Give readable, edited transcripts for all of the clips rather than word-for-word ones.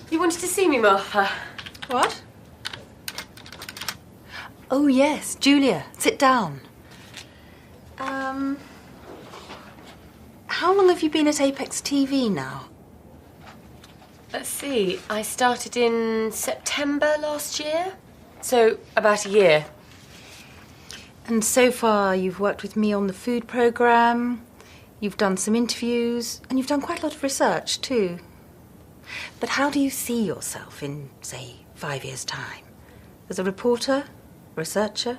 You wanted to see me, Martha? What? Oh, yes, Julia, sit down. How long have you been at Apex TV now? Let's see, I started in September last year, so about a year. And so far you've worked with me on the food programme, you've done some interviews, and you've done quite a lot of research too. But how do you see yourself in, say, 5 years' time? As a reporter, a researcher,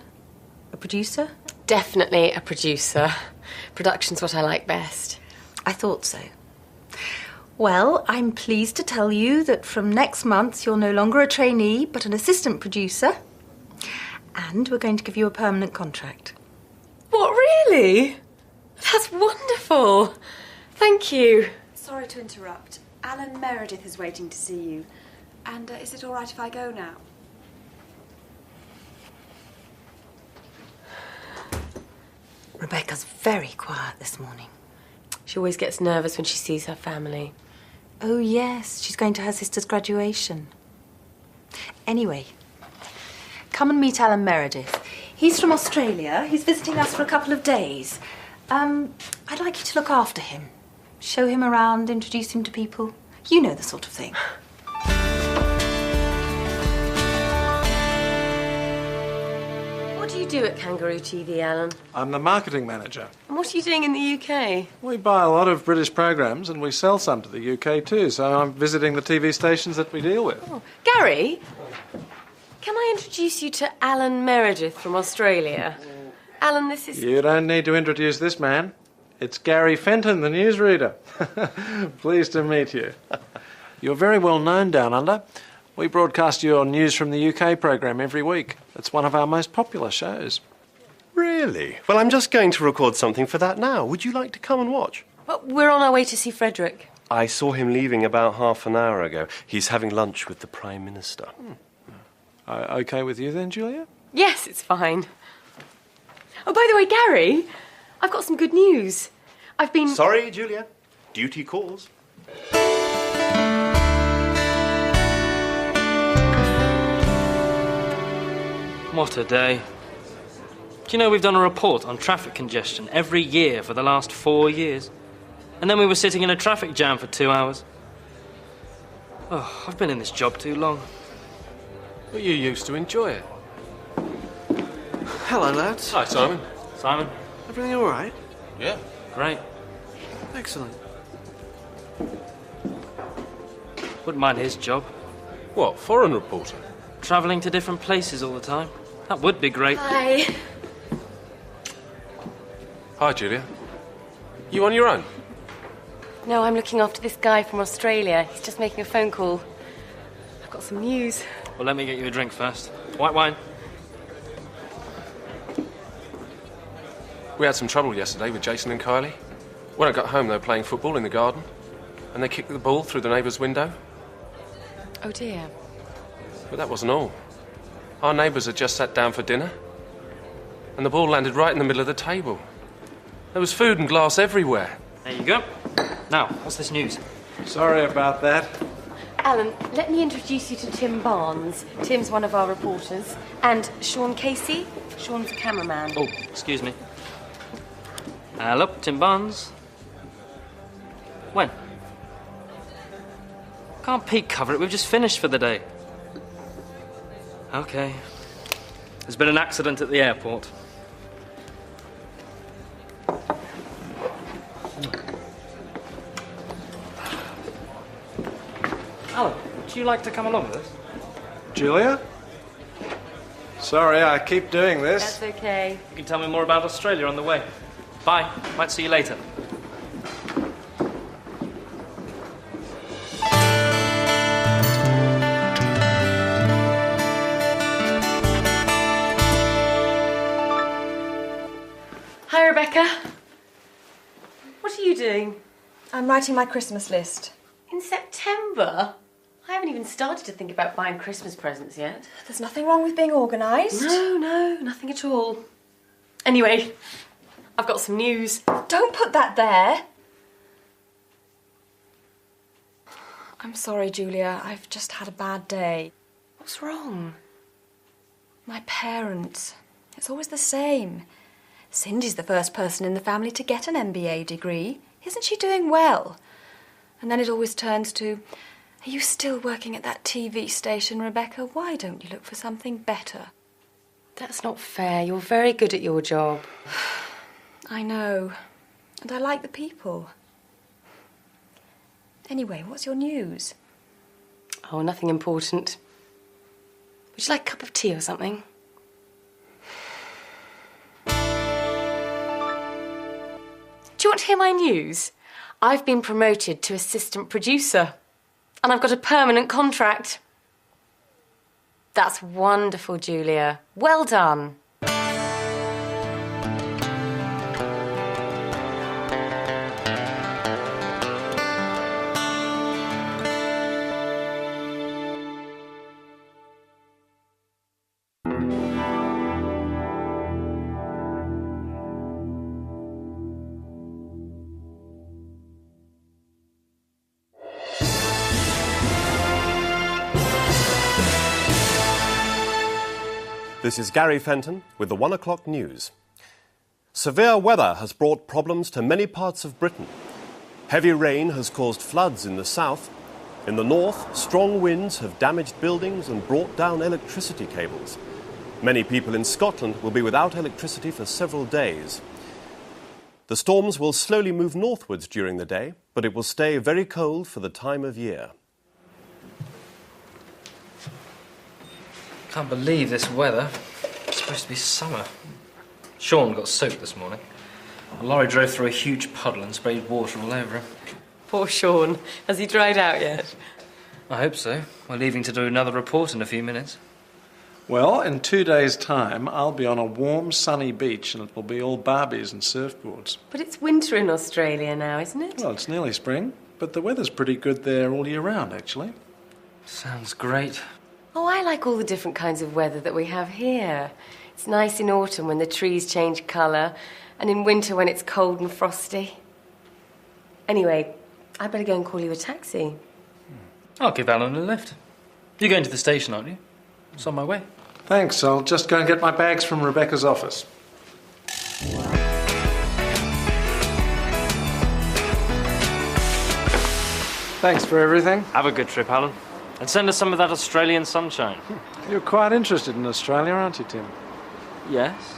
a producer? Definitely a producer. Production's what I like best. I thought so. Well, I'm pleased to tell you that from next month you're no longer a trainee, but an assistant producer. And we're going to give you a permanent contract. What, really? That's wonderful. Thank you. Sorry to interrupt. Alan Meredith is waiting to see you. And is it all right if I go now? Rebecca's very quiet this morning. She always gets nervous when she sees her family. Oh, yes, she's going to her sister's graduation. Anyway, come and meet Alan Meredith. He's from Australia. He's visiting us for a couple of days. I'd like you to look after him. Show him around, introduce him to people. You know the sort of thing. What do you do at Kangaroo TV, Alan? I'm the marketing manager. And what are you doing in the UK? We buy a lot of British programmes and we sell some to the UK too, so I'm visiting the TV stations that we deal with. Oh. Gary, can I introduce you to Alan Meredith from Australia? Alan, this is... You don't need to introduce this man. It's Gary Fenton, the newsreader. Pleased to meet you. You're very well known down under. We broadcast your News from the UK programme every week. It's one of our most popular shows. Really? Well, I'm just going to record something for that now. Would you like to come and watch? Well, we're on our way to see Frederick. I saw him leaving about half an hour ago. He's having lunch with the Prime Minister. OK with you then, Julia? Yes, it's fine. Oh, by the way, Gary, I've got some good news. I've been... Sorry, Julia. Duty calls. What a day. Do you know we've done a report on traffic congestion every year for the last 4 years? And then we were sitting in a traffic jam for 2 hours. Oh, I've been in this job too long. But you used to enjoy it. Hello, lads. Hi, Simon. Simon? Everything all right? Yeah. Great. Excellent. Wouldn't mind his job. What, foreign reporter? Travelling to different places all the time. That would be great. Hi. Hi, Julia. You on your own? No, I'm looking after this guy from Australia. He's just making a phone call. I've got some news. Well, let me get you a drink first. White wine. We had some trouble yesterday with Jason and Kylie. When I got home, they were playing football in the garden, and they kicked the ball through the neighbour's window. Oh, dear. But that wasn't all. Our neighbours had just sat down for dinner, and the ball landed right in the middle of the table. There was food and glass everywhere. There you go. Now, what's this news? Sorry about that. Alan, let me introduce you to Tim Barnes. Tim's one of our reporters. And Sean Casey. Sean's the cameraman. Oh, excuse me. Hello, Tim Barnes. When? Can't Pete cover it? We've just finished for the day. OK. There's been an accident at the airport. Alan, would you like to come along with us? Julia? Sorry, I keep doing this. That's okay. You can tell me more about Australia on the way. Bye. Might see you later. Hi, Rebecca. What are you doing? I'm writing my Christmas list. In September? I haven't even started to think about buying Christmas presents yet. There's nothing wrong with being organised. No, nothing at all. Anyway, I've got some news. Don't put that there. I'm sorry, Julia. I've just had a bad day. What's wrong? My parents. It's always the same. Cindy's the first person in the family to get an MBA degree. Isn't she doing well? And then it always turns to, are you still working at that TV station, Rebecca? Why don't you look for something better? That's not fair. You're very good at your job. I know. And I like the people. Anyway, what's your news? Oh, nothing important. Would you like a cup of tea or something? Do you want to hear my news? I've been promoted to assistant producer. And I've got a permanent contract. That's wonderful, Julia. Well done. This is Gary Fenton with the 1 o'clock news. Severe weather has brought problems to many parts of Britain. Heavy rain has caused floods in the south. In the north, strong winds have damaged buildings and brought down electricity cables. Many people in Scotland will be without electricity for several days. The storms will slowly move northwards during the day, but it will stay very cold for the time of year. Can't believe this weather. It's supposed to be summer. Sean got soaked this morning. A lorry drove through a huge puddle and sprayed water all over him. Poor Sean. Has he dried out yet? I hope so. We're leaving to do another report in a few minutes. Well, in 2 days' time, I'll be on a warm, sunny beach and it will be all Barbies and surfboards. But it's winter in Australia now, isn't it? Well, it's nearly spring, but the weather's pretty good there all year round, actually. Sounds great. Oh, I like all the different kinds of weather that we have here. It's nice in autumn when the trees change colour, and in winter when it's cold and frosty. Anyway, I better go and call you a taxi. I'll give Alan a lift. You're going to the station, aren't you? It's on my way. Thanks, I'll just go and get my bags from Rebecca's office. Thanks for everything. Have a good trip, Alan. And send us some of that Australian sunshine. You're quite interested in Australia, aren't you, Tim? Yes?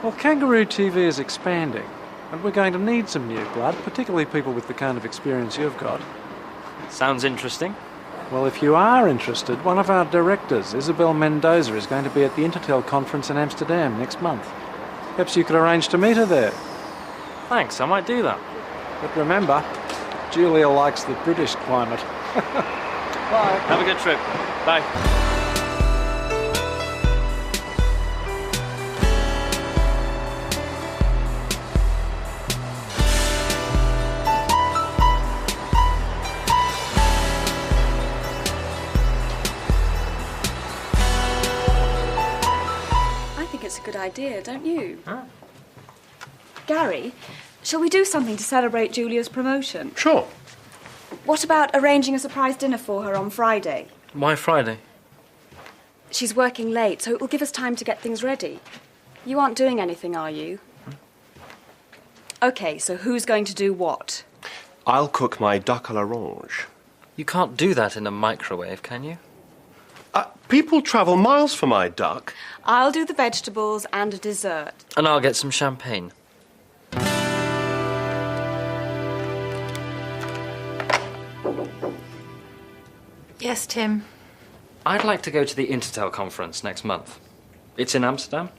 Well, Kangaroo TV is expanding, and we're going to need some new blood, particularly people with the kind of experience you've got. Sounds interesting. Well, if you are interested, one of our directors, Isabel Mendoza, is going to be at the Intertel conference in Amsterdam next month. Perhaps you could arrange to meet her there. Thanks, I might do that. But remember, Julia likes the British climate. Bye. Have a good trip. Bye. I think it's a good idea, don't you? Huh? Gary, shall we do something to celebrate Julia's promotion? Sure. What about arranging a surprise dinner for her on Friday? Why Friday? She's working late, so it will give us time to get things ready. You aren't doing anything, are you? OK, so who's going to do what? I'll cook my duck à l'orange. You can't do that in a microwave, can you? People travel miles for my duck. I'll do the vegetables and a dessert. And I'll get some champagne. Yes, Tim. I'd like to go to the Intertel conference next month. It's in Amsterdam.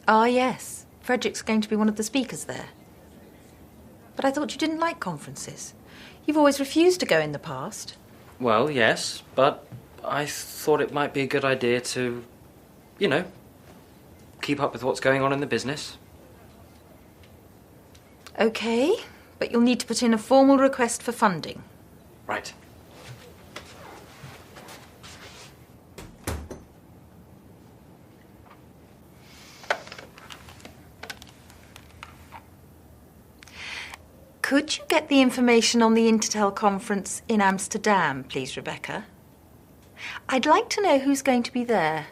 Ah, yes. Frederick's going to be one of the speakers there. But I thought you didn't like conferences. You've always refused to go in the past. Well, yes, but I thought it might be a good idea to, you know, keep up with what's going on in the business. OK, but you'll need to put in a formal request for funding. Right. Could you get the information on the Intertel conference in Amsterdam, please, Rebecca? I'd like to know who's going to be there.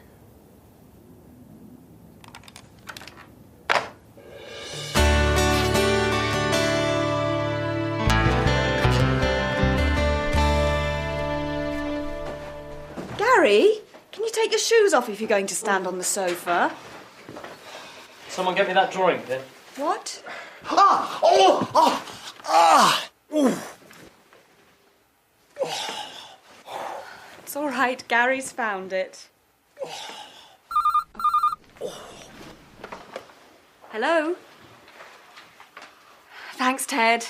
Gary, can you take your shoes off if you're going to stand on the sofa? Someone get me that drawing, then. What? It's all right, Gary's found it. Hello? Thanks, Ted.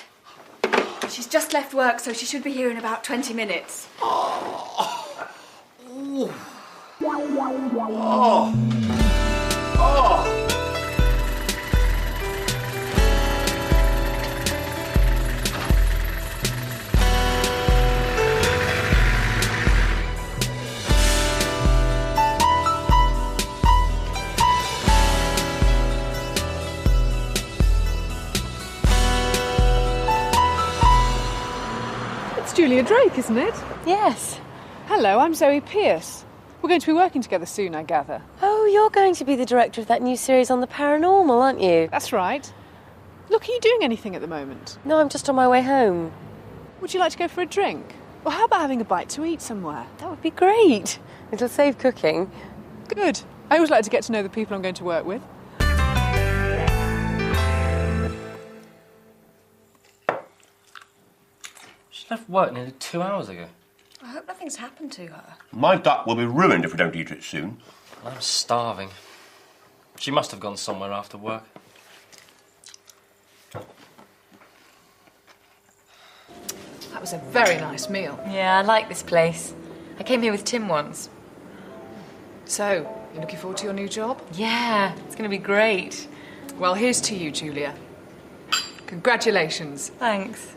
She's just left work, so she should be here in about 20 minutes. It's Julia Drake, isn't it? Yes. Hello, I'm Zoe Pierce. We're going to be working together soon, I gather. Oh, you're going to be the director of that new series on the paranormal, aren't you? That's right. Look, are you doing anything at the moment? No, I'm just on my way home. Would you like to go for a drink? Or how about having a bite to eat somewhere? That would be great. It'll save cooking. Good. I always like to get to know the people I'm going to work with. She left work nearly 2 hours ago. I hope nothing's happened to her. My duck will be ruined if we don't eat it soon. I'm starving. She must have gone somewhere after work. That was a very nice meal. Yeah, I like this place. I came here with Tim once. So, you looking forward to your new job? Yeah, it's going to be great. Well, here's to you, Julia. Congratulations. Thanks.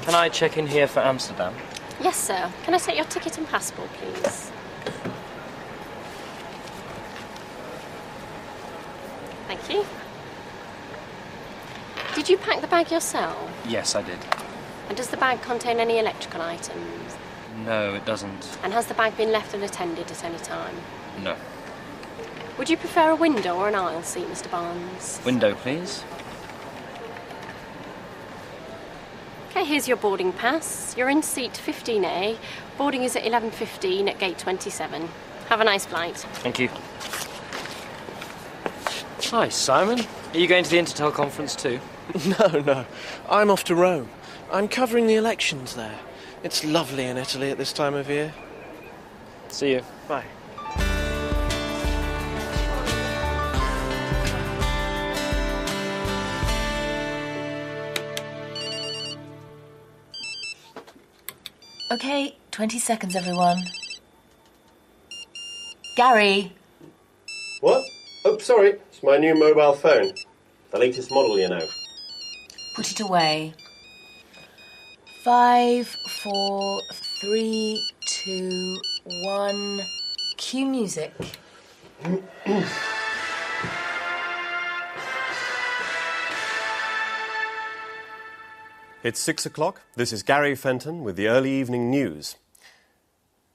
Can I check in here for Amsterdam? Yes, sir. Can I take your ticket and passport, please? Thank you. Did you pack the bag yourself? Yes, I did. And does the bag contain any electrical items? No, it doesn't. And has the bag been left unattended at any time? No. Would you prefer a window or an aisle seat, Mr. Barnes? Window, please. Okay, here's your boarding pass. You're in seat 15A. Boarding is at 11:15 at gate 27. Have a nice flight. Thank you. Hi, Simon. Are you going to the Intertel conference too? No. I'm off to Rome. I'm covering the elections there. It's lovely in Italy at this time of year. See you. Bye. Okay, 20 seconds, everyone. Gary. What? Oh, sorry. It's my new mobile phone. The latest model, you know. Put it away. 5, 4, 3, 2, 1. Cue music. It's 6 o'clock. This is Gary Fenton with the early evening news.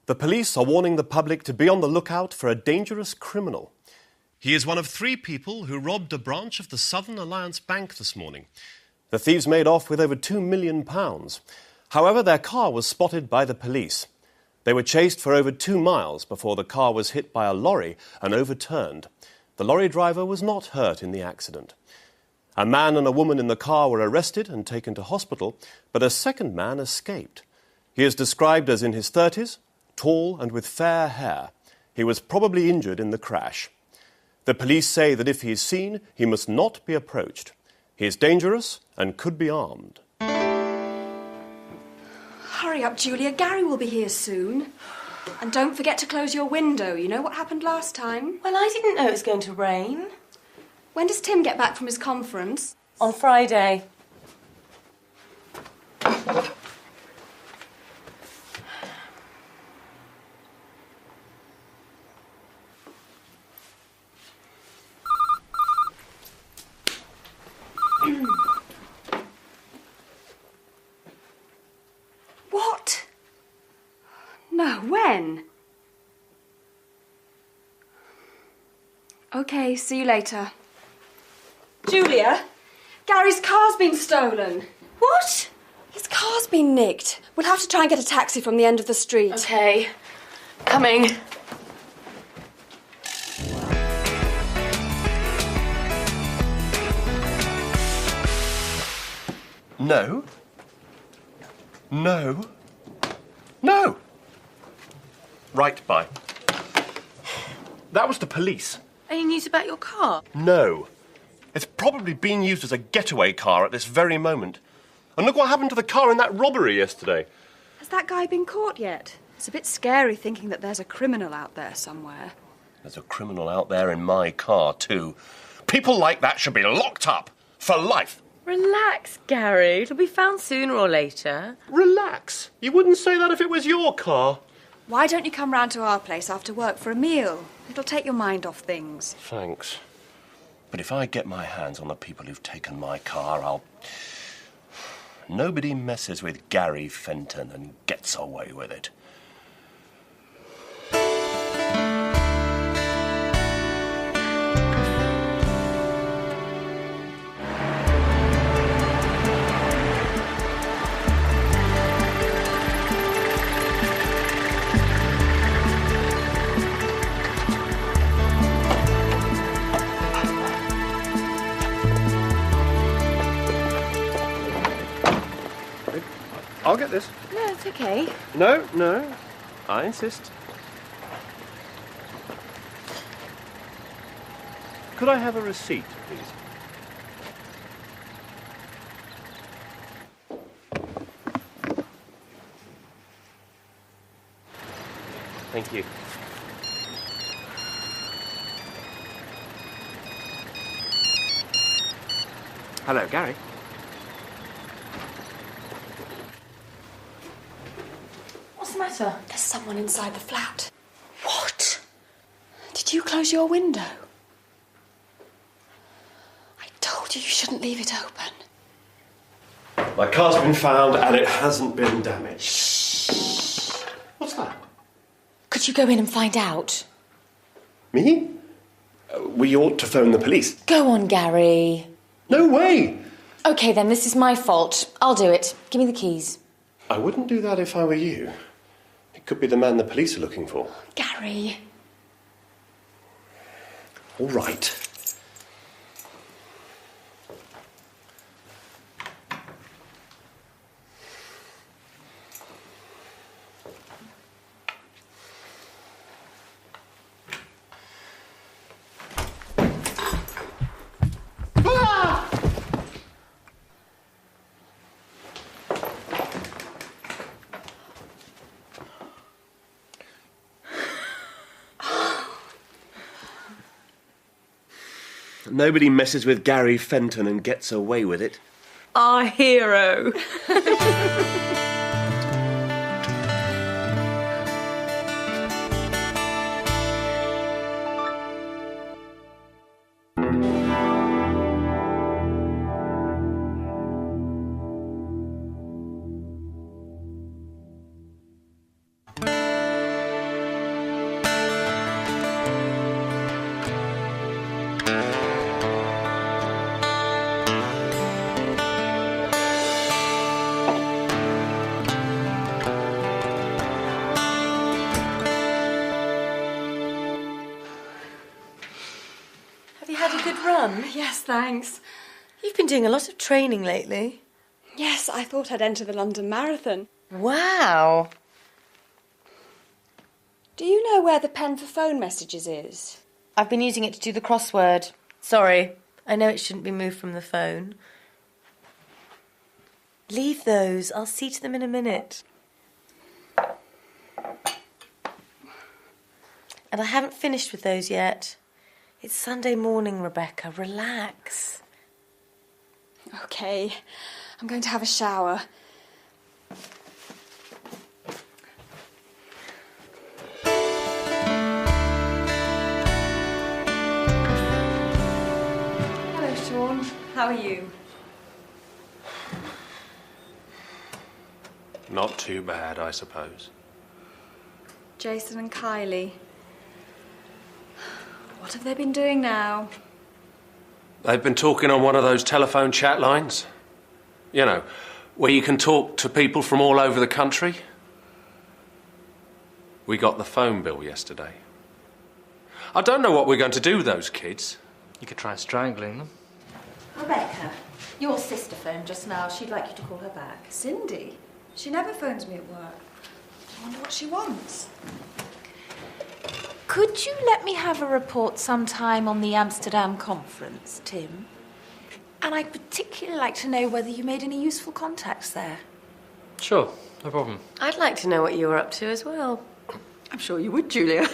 The police are warning the public to be on the lookout for a dangerous criminal. He is one of 3 people who robbed a branch of the Southern Alliance Bank this morning. The thieves made off with over £2 million. However, their car was spotted by the police. They were chased for over 2 miles before the car was hit by a lorry and overturned. The lorry driver was not hurt in the accident. A man and a woman in the car were arrested and taken to hospital, but a second man escaped. He is described as in his 30s, tall and with fair hair. He was probably injured in the crash. The police say that if he is seen, he must not be approached. He is dangerous and could be armed. Hurry up, Julia. Gary will be here soon. And don't forget to close your window. You know what happened last time? Well, I didn't know it was going to rain. When does Tim get back from his conference? On Friday. What? No, when? OK, see you later. Julia, Gary's car's been stolen. What? His car's been nicked. We'll have to try and get a taxi from the end of the street. OK. Coming. No. No. No! Right, bye. That was the police. Any news about your car? No. It's probably being used as a getaway car at this very moment. And look what happened to the car in that robbery yesterday. Has that guy been caught yet? It's a bit scary thinking that there's a criminal out there somewhere. There's a criminal out there in my car, too. People like that should be locked up for life. Relax, Gary. It'll be found sooner or later. Relax. You wouldn't say that if it was your car. Why don't you come round to our place after work for a meal? It'll take your mind off things. Thanks. But if I get my hands on the people who've taken my car, I'll... Nobody messes with Gary Fenton and gets away with it. I'll get this. No, it's OK. No. I insist. Could I have a receipt, please? Thank you. Hello, Gary. What's the matter? There's someone inside the flat. What? Did you close your window? I told you shouldn't leave it open. My car's been found and it hasn't been damaged. Shh. What's that? Could you go in and find out? Me? We ought to phone the police. Go on, Gary. No way! OK, then, this is my fault. I'll do it. Give me the keys. I wouldn't do that if I were you. It could be the man the police are looking for. Gary. All right. Nobody messes with Gary Fenton and gets away with it. Our hero. Had a good run? Yes, thanks. You've been doing a lot of training lately. Yes, I thought I'd enter the London Marathon. Wow. Do you know where the pen for phone messages is? I've been using it to do the crossword. Sorry, I know it shouldn't be moved from the phone. Leave those. I'll see to them in a minute. And I haven't finished with those yet. It's Sunday morning, Rebecca. Relax. OK, I'm going to have a shower. Hello, Sean. How are you? Not too bad, I suppose. Jason and Kylie. What have they been doing now? They've been talking on one of those telephone chat lines. You know, where you can talk to people from all over the country. We got the phone bill yesterday. I don't know what we're going to do with those kids. You could try strangling them. Rebecca, your sister phoned just now. She'd like you to call her back. Cindy? She never phones me at work. I wonder what she wants. Could you let me have a report sometime on the Amsterdam conference, Tim? And I'd particularly like to know whether you made any useful contacts there. Sure, no problem. I'd like to know what you were up to as well. I'm sure you would, Julia.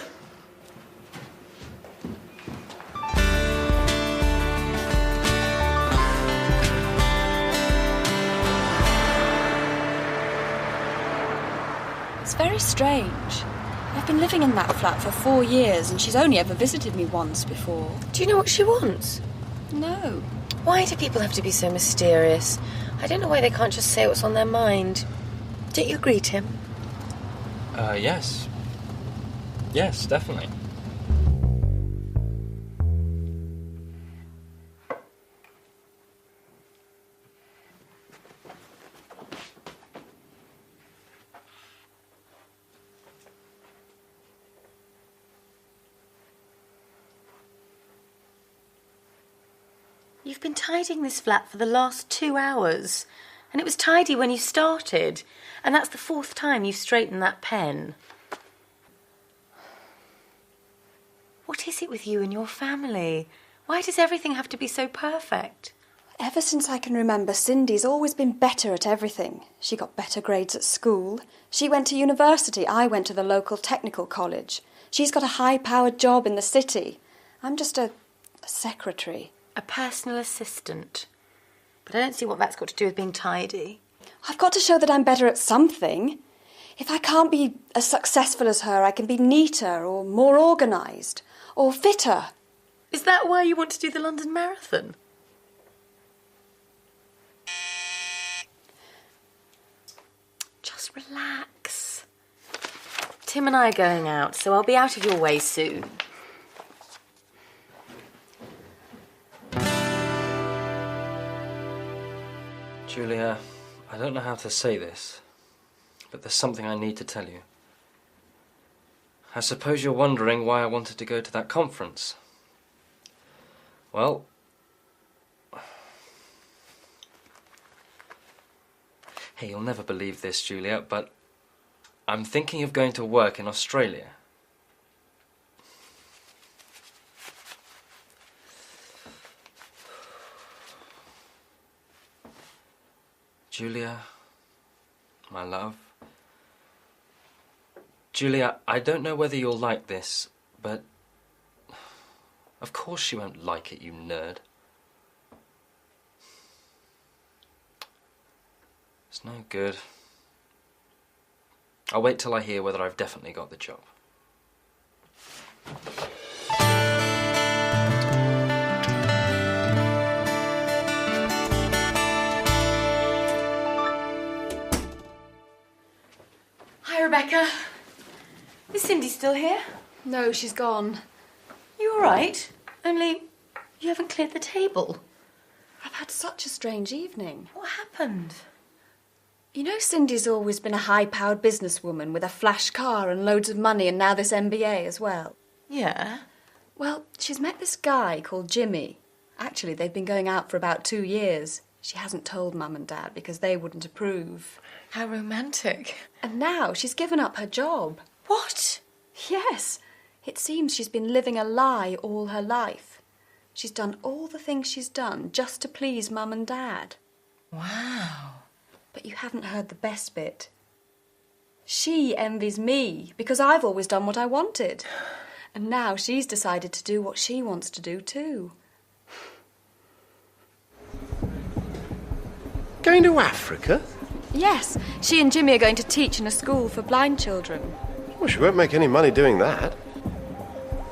It's very strange. I've been living in that flat for 4 years and she's only ever visited me once before. Do you know what she wants? No. Why do people have to be so mysterious? I don't know why they can't just say what's on their mind. Don't you agree, Tim? Yes. Yes, definitely. You've been tidying this flat for the last 2 hours. And it was tidy when you started. And that's the 4th time you've straightened that pen. What is it with you and your family? Why does everything have to be so perfect? Ever since I can remember, Cindy's always been better at everything. She got better grades at school. She went to university. I went to the local technical college. She's got a high-powered job in the city. I'm just a secretary. A personal assistant. But I don't see what that's got to do with being tidy. I've got to show that I'm better at something. If I can't be as successful as her, I can be neater or more organised or fitter. Is that why you want to do the London Marathon? Just relax. Tim and I are going out, so I'll be out of your way soon. Julia, I don't know how to say this, but there's something I need to tell you. I suppose you're wondering why I wanted to go to that conference. Well, hey, you'll never believe this, Julia, but I'm thinking of going to work in Australia. Julia, my love. Julia, I don't know whether you'll like this, but of course she won't like it, you nerd. It's no good. I'll wait till I hear whether I've definitely got the job. Hi, Rebecca. Is Cindy still here? No, she's gone. You all right? Only you haven't cleared the table. I've had such a strange evening. What happened? You know, Cindy's always been a high-powered businesswoman with a flash car and loads of money and now this MBA as well. Yeah? Well, she's met this guy called Jimmy. Actually, they've been going out for about 2 years. She hasn't told Mum and Dad because they wouldn't approve. How romantic. And now she's given up her job. What? Yes. It seems she's been living a lie all her life. She's done all the things she's done just to please Mum and Dad. Wow. But you haven't heard the best bit. She envies me because I've always done what I wanted. And now she's decided to do what she wants to do too. Going to Africa? Yes, she and Jimmy are going to teach in a school for blind children. Well, she won't make any money doing that.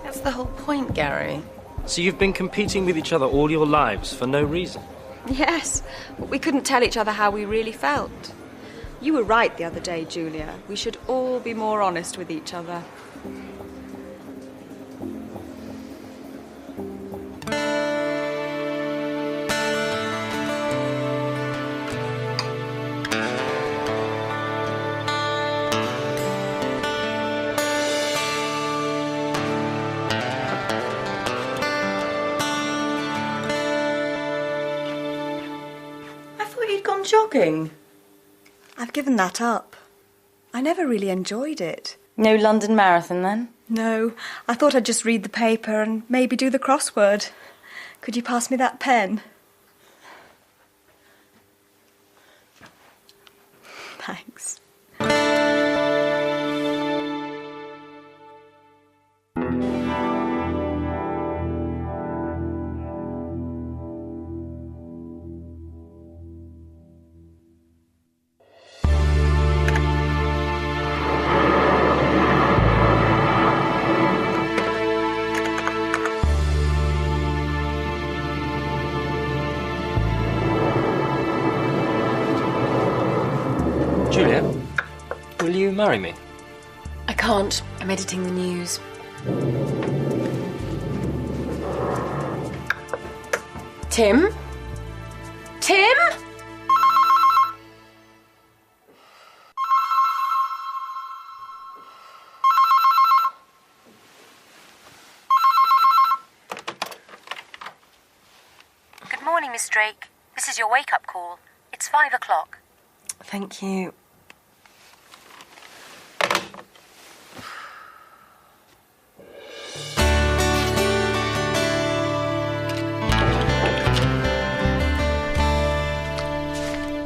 That's the whole point, Gary. So you've been competing with each other all your lives for no reason? Yes, but we couldn't tell each other how we really felt. You were right the other day, Julia. We should all be more honest with each other. Jogging? I've given that up. I never really enjoyed it. No London Marathon, then? No, I thought I'd just read the paper and maybe do the crossword. Could you pass me that pen? Thanks. Julia, will you marry me? I can't. I'm editing the news. Tim? Tim? Good morning, Miss Drake. This is your wake-up call. It's 5 o'clock. Thank you.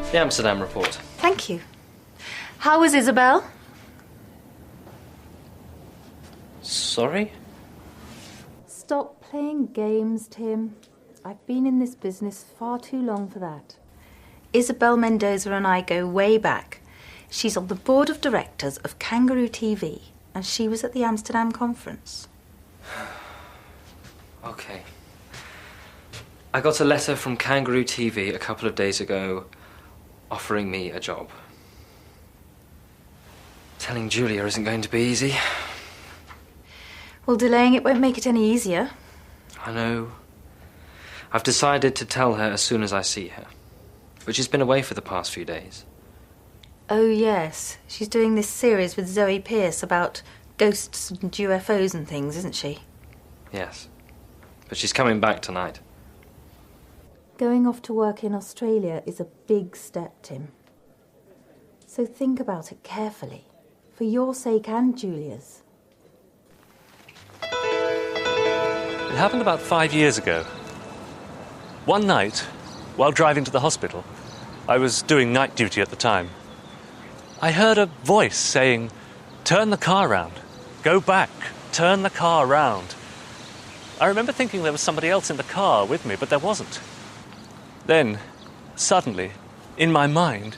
The Amsterdam report. Thank you. How was Isabel? Sorry? Stop playing games, Tim. I've been in this business far too long for that. Isabel Mendoza and I go way back. She's on the board of directors of Kangaroo TV, and she was at the Amsterdam conference. Okay. I got a letter from Kangaroo TV a couple of days ago offering me a job. Telling Julia isn't going to be easy. Well, delaying it won't make it any easier. I know. I've decided to tell her as soon as I see her. But she's been away for the past few days. Oh, yes. She's doing this series with Zoe Pierce about ghosts and UFOs and things, isn't she? Yes. But she's coming back tonight. Going off to work in Australia is a big step, Tim. So think about it carefully, for your sake and Julia's. It happened about 5 years ago. One night, while driving to the hospital, I was doing night duty at the time. I heard a voice saying, "Turn the car round. Go back. Turn the car round." I remember thinking there was somebody else in the car with me, but there wasn't. Then, suddenly, in my mind,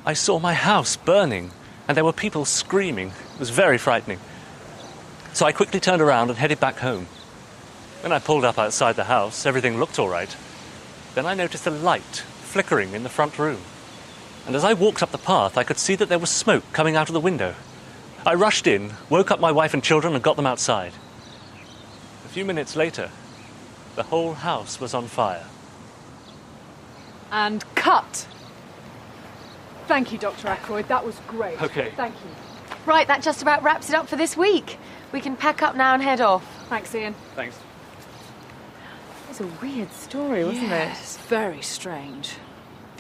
I saw my house burning, and there were people screaming. It was very frightening. So I quickly turned around and headed back home. When I pulled up outside the house, everything looked all right. Then I noticed a light flickering in the front room. And as I walked up the path, I could see that there was smoke coming out of the window. I rushed in, woke up my wife and children and got them outside. A few minutes later, the whole house was on fire. And cut. Thank you, Dr. Ackroyd. That was great. Okay. Thank you. Right, that just about wraps it up for this week. We can pack up now and head off. Thanks, Ian. Thanks. It was a weird story, wasn't Yes, very strange.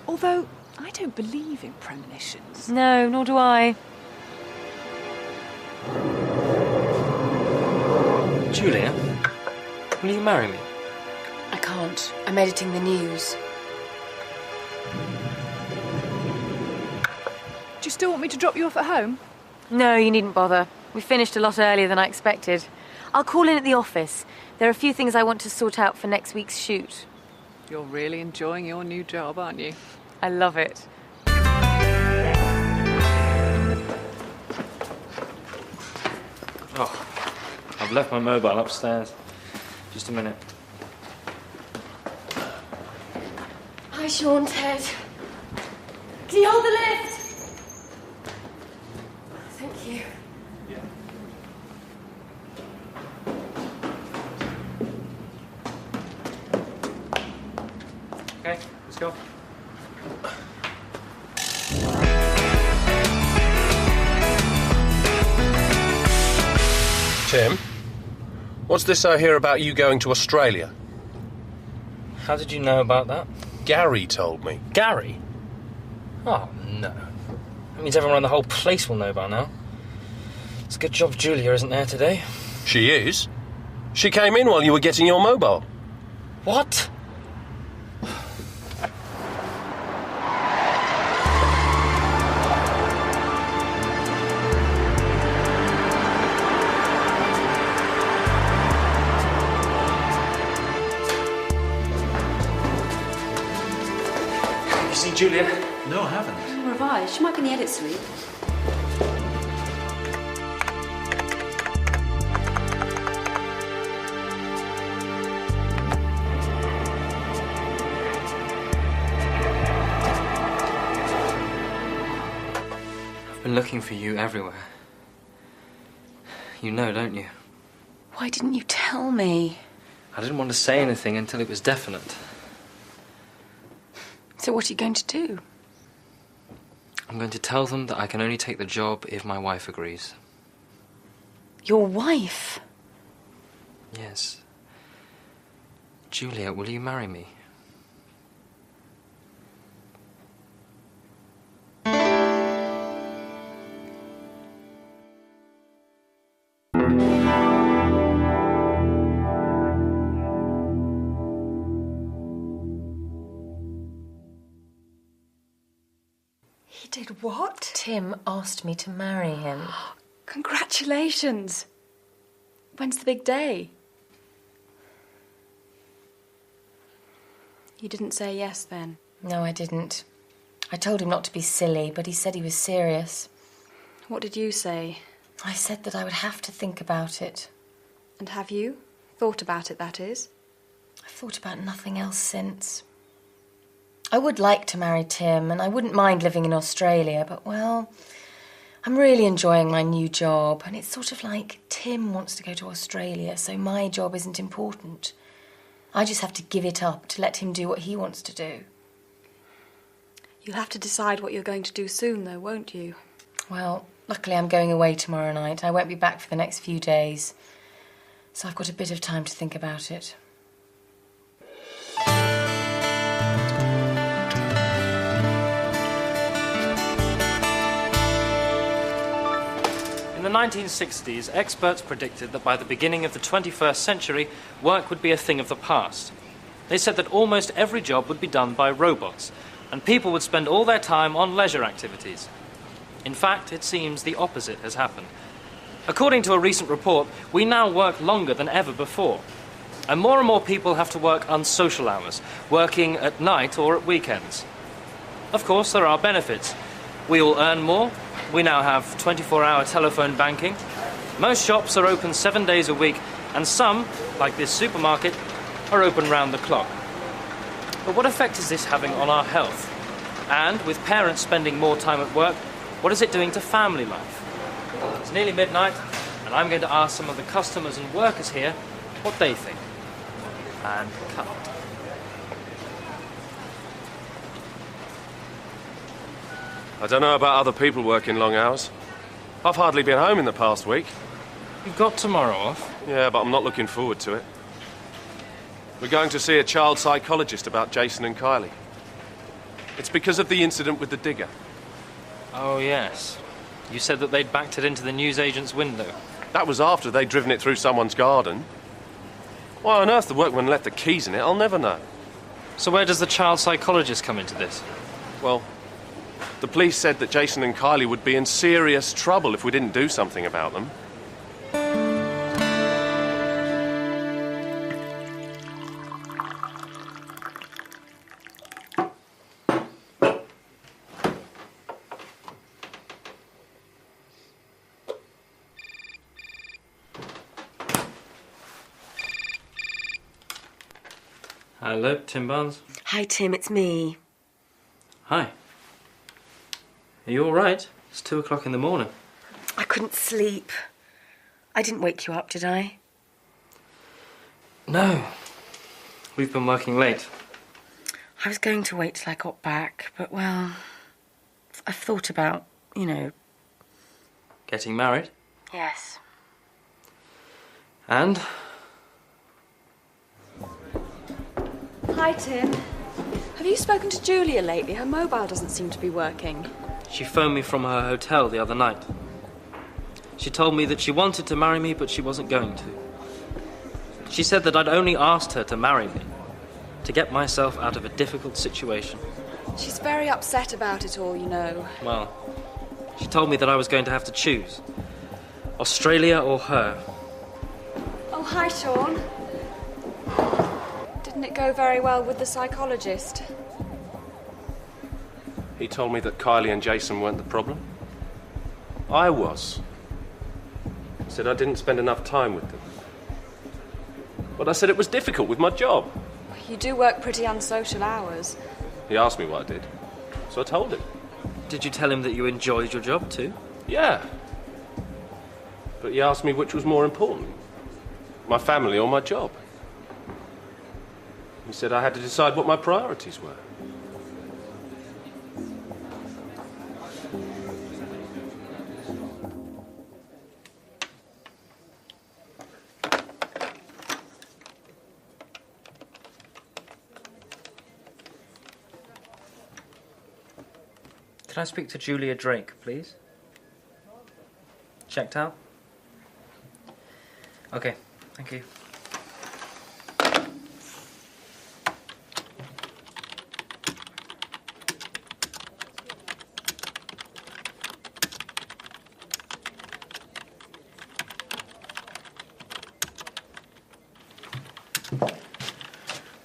Although, I don't believe in premonitions. it? No, nor do I. Julia, will you marry me? I can't. I'm editing the news. Do you still want me to drop you off at home? No, you needn't bother. We finished a lot earlier than I expected. I'll call in at the office. There are a few things I want to sort out for next week's shoot. You're really enjoying your new job, aren't you? I love it. Oh, I've left my mobile upstairs. Just a minute. Hi, Sean, Ted. Can you hold the lift? Thank you. Okay, let's go. Tim, what's this I hear about you going to Australia? How did you know about that? Gary told me. Gary? Oh, no. That means everyone around the whole place will know by now. It's a good job Julia isn't there today. She is. She came in while you were getting your mobile. What? You see Julia? No, I haven't. Revised. She might be in the edit suite. I've been looking for you everywhere. You know, don't you? Why didn't you tell me? I didn't want to say anything until it was definite. So what are you going to do? I'm going to tell them that I can only take the job if my wife agrees. Your wife? Yes. Julia, will you marry me? He did what? Tim asked me to marry him. Congratulations. When's the big day? You didn't say yes then? No, I didn't. I told him not to be silly, but he said he was serious. What did you say? I said that I would have to think about it. And have you? Thought about it, that is? I've thought about nothing else since. I would like to marry Tim, and I wouldn't mind living in Australia, but, well, I'm really enjoying my new job, and it's sort of like Tim wants to go to Australia, so my job isn't important. I just have to give it up to let him do what he wants to do. You'll have to decide what you're going to do soon, though, won't you? Well, luckily I'm going away tomorrow night. I won't be back for the next few days, so I've got a bit of time to think about it. In the 1960s, experts predicted that by the beginning of the 21st century, work would be a thing of the past. They said that almost every job would be done by robots, and people would spend all their time on leisure activities. In fact, it seems the opposite has happened. According to a recent report, we now work longer than ever before. And more people have to work unsocial hours, working at night or at weekends. Of course, there are benefits. We all earn more. We now have 24-hour telephone banking. Most shops are open 7 days a week, and some, like this supermarket, are open round the clock. But what effect is this having on our health? And with parents spending more time at work, what is it doing to family life? It's nearly midnight, and I'm going to ask some of the customers and workers here what they think. And cut. I don't know about other people working long hours. I've hardly been home in the past week. You've got tomorrow off? Yeah, but I'm not looking forward to it. We're going to see a child psychologist about Jason and Kylie. It's because of the incident with the digger. Oh, yes. You said that they'd backed it into the newsagent's window. That was after they'd driven it through someone's garden. Why on earth the workman left the keys in it, I'll never know. So where does the child psychologist come into this? Well, the police said that Jason and Kylie would be in serious trouble if we didn't do something about them. Hello, Tim Barnes. Hi, Tim, it's me. Hi. Are you all right? It's 2 o'clock in the morning. I couldn't sleep. I didn't wake you up, did I? No. We've been working late. I was going to wait till I got back, but, well, I've thought about, Getting married? Yes. And? Hi, Tim. Have you spoken to Julia lately? Her mobile doesn't seem to be working. She phoned me from her hotel the other night. She told me that she wanted to marry me, but she wasn't going to. She said that I'd only asked her to marry me, to get myself out of a difficult situation. She's very upset about it all, you know. Well, she told me that I was going to have to choose. Australia or her. Oh, hi, Sean. Didn't it go very well with the psychologist? He told me that Kylie and Jason weren't the problem. I was. He said I didn't spend enough time with them. But I said it was difficult with my job. You do work pretty unsocial hours. He asked me what I did, so I told him. Did you tell him that you enjoyed your job too? Yeah. But he asked me which was more important, my family or my job. He said I had to decide what my priorities were. Can I speak to Julia Drake, please? Checked out? Okay, thank you.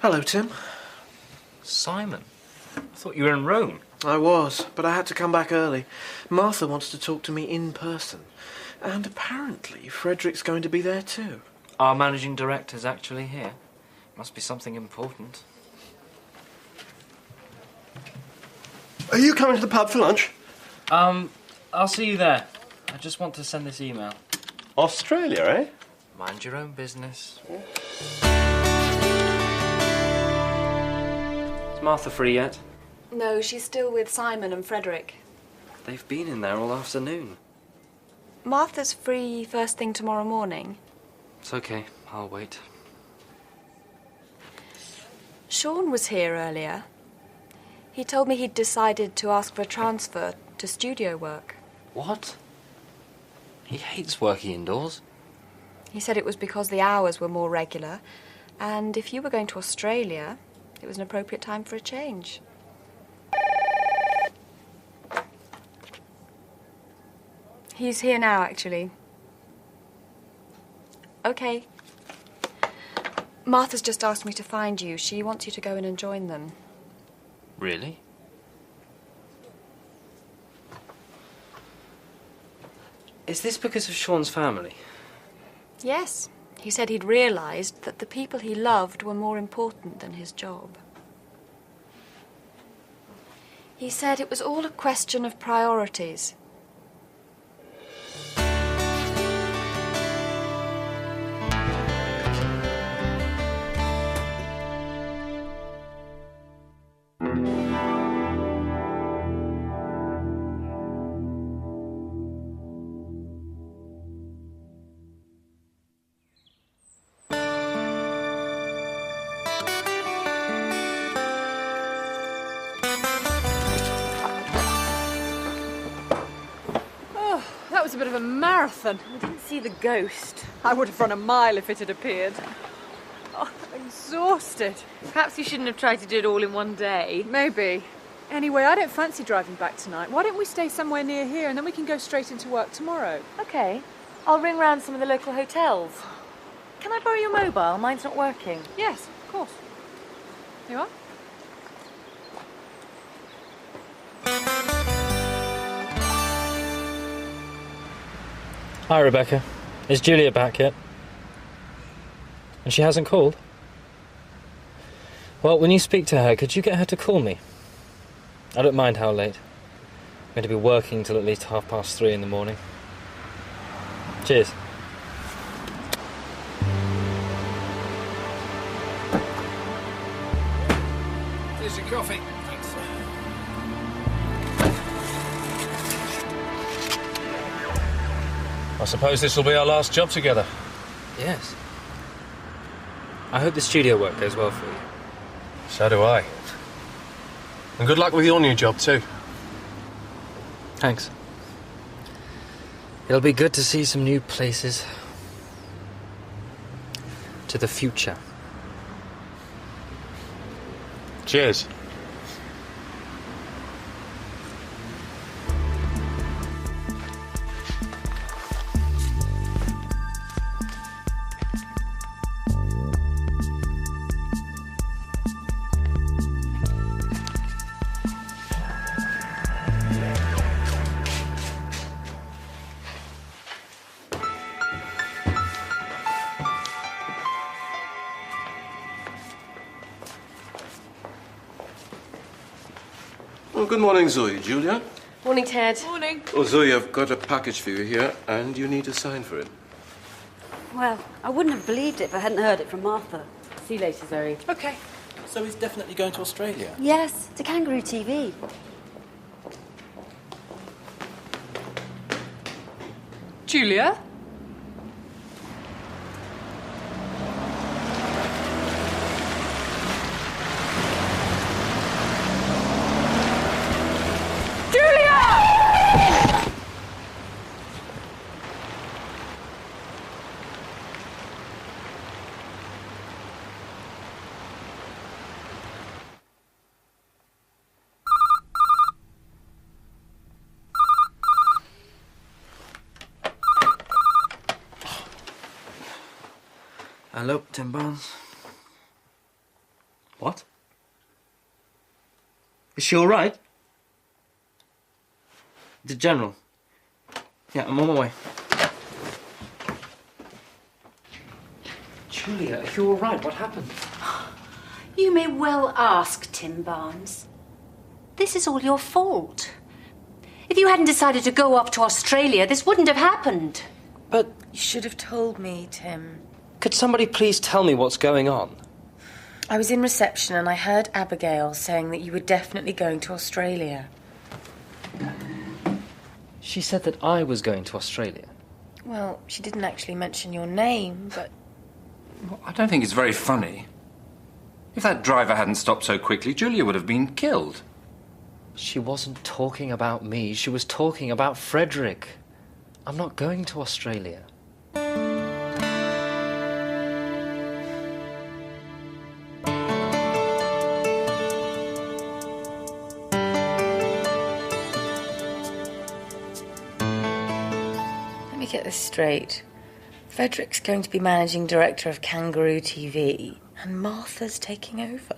Hello, Tim. Simon, I thought you were in Rome. I was, but I had to come back early. Martha wants to talk to me in person. And apparently Frederick's going to be there too. Our managing director's actually here. Must be something important. Are you coming to the pub for lunch? I'll see you there. I just want to send this email. Australia, eh? Mind your own business. Is Martha free yet? No, she's still with Simon and Frederick. They've been in there all afternoon. Martha's free first thing tomorrow morning. It's okay, I'll wait. Sean was here earlier. He told me he'd decided to ask for a transfer to studio work. What? He hates working indoors. He said it was because the hours were more regular, and if you were going to Australia, it was an appropriate time for a change. He's here now, actually. Okay. Martha's just asked me to find you. She wants you to go in and join them. Really? Is this because of Sean's family? Yes. He said he'd realised that the people he loved were more important than his job. He said it was all a question of priorities. bit of a marathon. We didn't see the ghost. I would have run a mile if it had appeared. Oh, I'm exhausted. Perhaps you shouldn't have tried to do it all in one day. Maybe. Anyway, I don't fancy driving back tonight. Why don't we stay somewhere near here and then we can go straight into work tomorrow? OK. I'll ring round some of the local hotels. Can I borrow your mobile? Mine's not working. Yes, of course. You are? Hi, Rebecca. Is Julia back yet? And she hasn't called? Well, when you speak to her, could you get her to call me? I don't mind how late. I'm going to be working till at least 3:30 in the morning. Cheers. Here's your coffee. Thanks. I suppose this will be our last job together. Yes. I hope the studio work goes well for you. So do I. And good luck with your new job, too. Thanks. It'll be good to see some new places. To the future. Cheers. Well, good morning, Zoe. Julia? Morning, Ted. Morning. Oh, Zoe, I've got a package for you here, and you need to sign for it. Well, I wouldn't have believed it if I hadn't heard it from Martha. See you later, Zoe. OK. So he's definitely going to Australia? Yes, to Kangaroo TV. Julia? Hello, Tim Barnes. What? Is she all right? The General. Yeah, I'm on my way. Julia, are you all right? What happened? You may well ask, Tim Barnes. This is all your fault. If you hadn't decided to go off to Australia, this wouldn't have happened. But You should have told me, Tim. could somebody please tell me what's going on? I was in reception and I heard Abigail saying that you were definitely going to Australia. She said that I was going to Australia. Well, she didn't actually mention your name, but... Well, I don't think it's very funny. If that driver hadn't stopped so quickly, Julia would have been killed. She wasn't talking about me. She was talking about Frederick. I'm not going to Australia. Let me get this straight. Frederick's going to be managing director of Kangaroo TV, and Martha's taking over.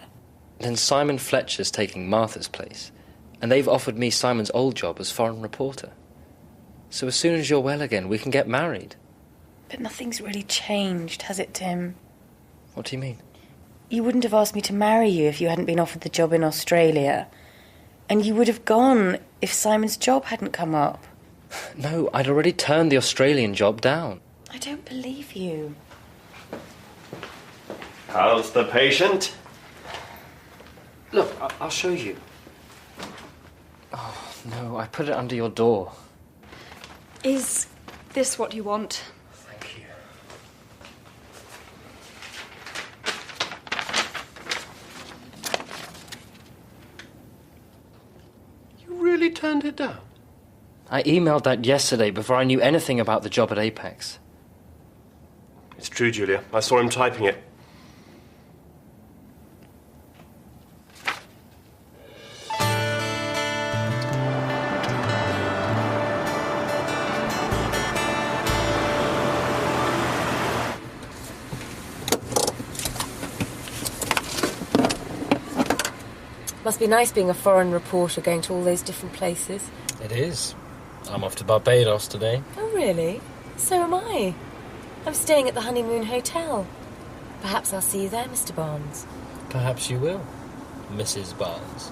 Then Simon Fletcher's taking Martha's place, and they've offered me Simon's old job as foreign reporter. So as soon as you're well again, we can get married. But nothing's really changed, has it, Tim? What do you mean? You wouldn't have asked me to marry you if you hadn't been offered the job in Australia. And you would have gone if Simon's job hadn't come up. No, I'd already turned the Australian job down. I don't believe you. How's the patient? Look, I'll show you. Oh, no, I put it under your door. Is this what you want? Thank you. You really turned it down? I emailed that yesterday before I knew anything about the job at Apex. It's true, Julia. I saw him typing it. Must be nice being a foreign reporter going to all those different places. It is. I'm off to Barbados today. Oh, really? So am I. I'm staying at the Honeymoon Hotel. Perhaps I'll see you there, Mr. Barnes. Perhaps you will, Mrs. Barnes.